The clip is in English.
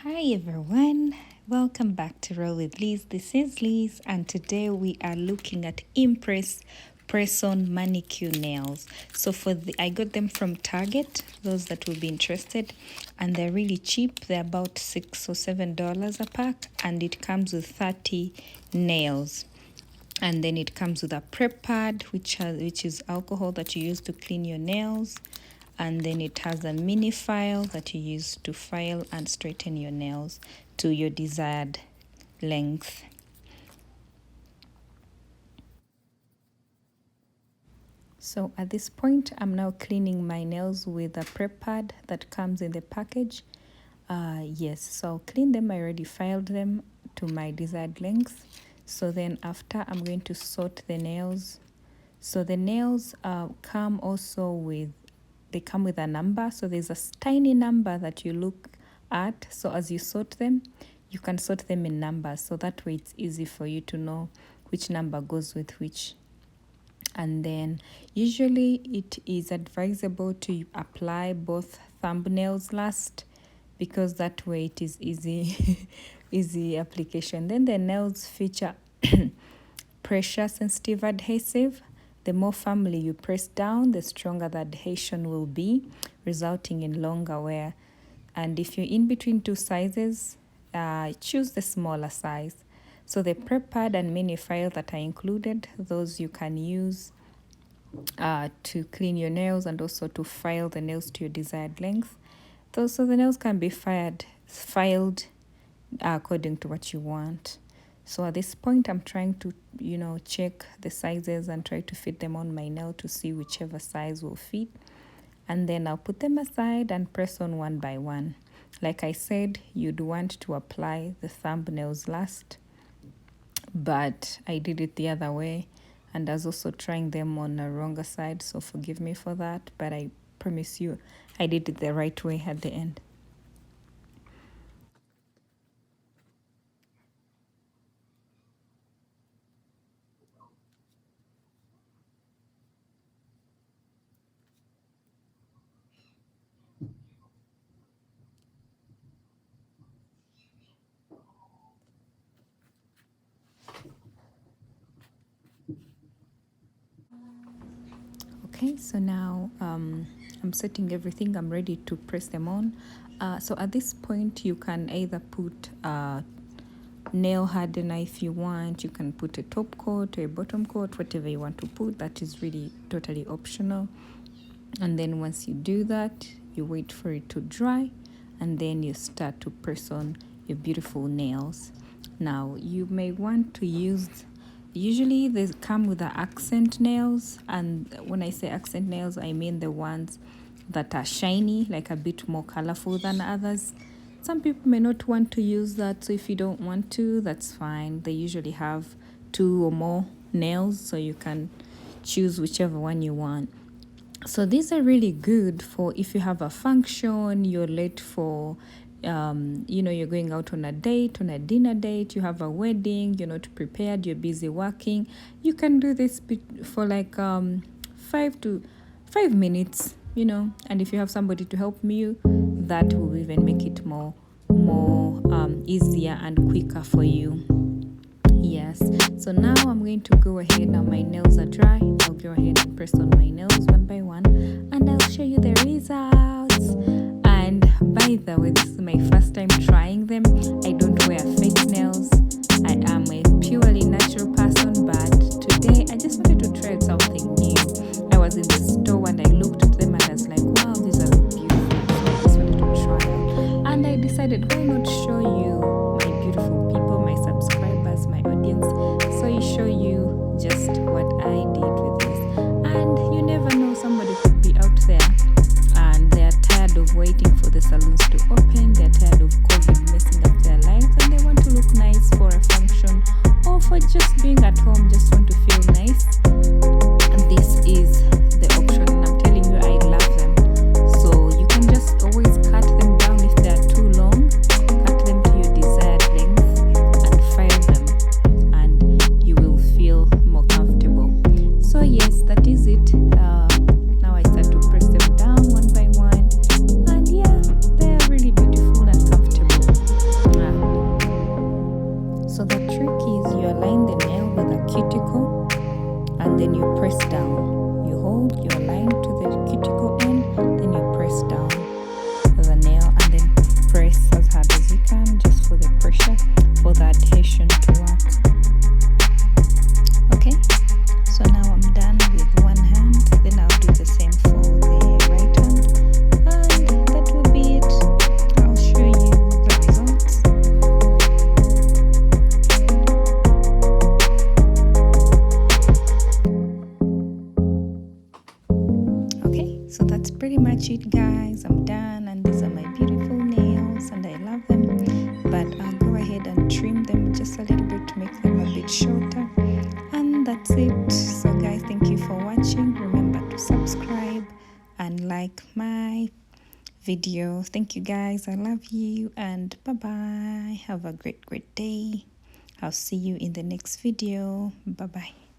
Hi everyone, welcome back to Roll with Liz. This is Liz, and today we are looking at Impress press-on manicure nails. So I got them from Target. Those that will be interested, and they're really cheap. They're about $6 or $7 a pack, and it comes with 30 nails. And then it comes with a prep pad, which is alcohol that you use to clean your nails. And then it has a mini file that you use to file and straighten your nails to your desired length. So at this point, I'm now cleaning my nails with a prep pad that comes in the package. Yes, so I'll clean them. I already filed them to my desired length. So then after, I'm going to sort the nails. So the nails come with a number. So there's a tiny number that you look at. So as you sort them, you can sort them in numbers. So that way it's easy for you to know which number goes with which. And then usually it is advisable to apply both thumbnails last, because that way it is easy application. Then the nails feature pressure sensitive adhesive. The more firmly you press down, the stronger the adhesion will be, resulting in longer wear. And if you're in between two sizes, choose the smaller size. So the prep pad and mini file that are included, those you can use to clean your nails and also to file the nails to your desired length. So the nails can be filed according to what you want. So at this point, I'm trying to, check the sizes and try to fit them on my nail to see whichever size will fit. And then I'll put them aside and press on one by one. Like I said, you'd want to apply the thumbnails last, but I did it the other way, and I was also trying them on a wronger side, so forgive me for that, but I promise you I did it the right way at the end. Okay, so now I'm setting everything. I'm ready to press them on. So at this point, you can either put nail hardener if you want. You can put a top coat or a bottom coat, whatever you want to put. That is really totally optional. And then once you do that, you wait for it to dry, and then you start to press on your beautiful nails. Now, you may want to use, usually they come with the accent nails, and when I say accent nails, I mean the ones that are shiny, like a bit more colorful than others. Some people may not want to use that, so if you don't want to, that's fine. They usually have 2 or more nails, so you can choose whichever one you want. So these are really good for if you have a function, you're late for, you're going out on a date, on a dinner date, you have a wedding, you're not prepared, you're busy working. You can do this for like 5 minutes, and if you have somebody to help you, that will even make it more easier and quicker for you. Yes, so now I'm going to go ahead. Now my nails are dry. I'll go ahead and press on my nails one by one, and I'll show you the results. And by the way, this is my first time trying them. I don't wear fake nails. I am a purely natural person, but today I just wanted to try something new. I was in the store and I looked at them and I was like, wow, these are beautiful. So I just wanted to try them. And I decided, why not show you my beautiful people, my subscribers, my audience, show you just what I did with this. And you never know, somebody could be out there and they're tired of waiting for the salons to open, they're tired of COVID messing up their lives, and they want to look nice for a function or for just being at home, just want to feel nice. And this is the option, and I'm telling you, I love them. So you can just always cut them down if they're too long, cut them to your desired length and file them, and you will feel more comfortable. So yes, that is it. Now I start to press them down one by one, and yeah, they're really beautiful. video. Thank you guys. I love you, and bye bye. Have a great day. I'll see you in the next video. Bye bye.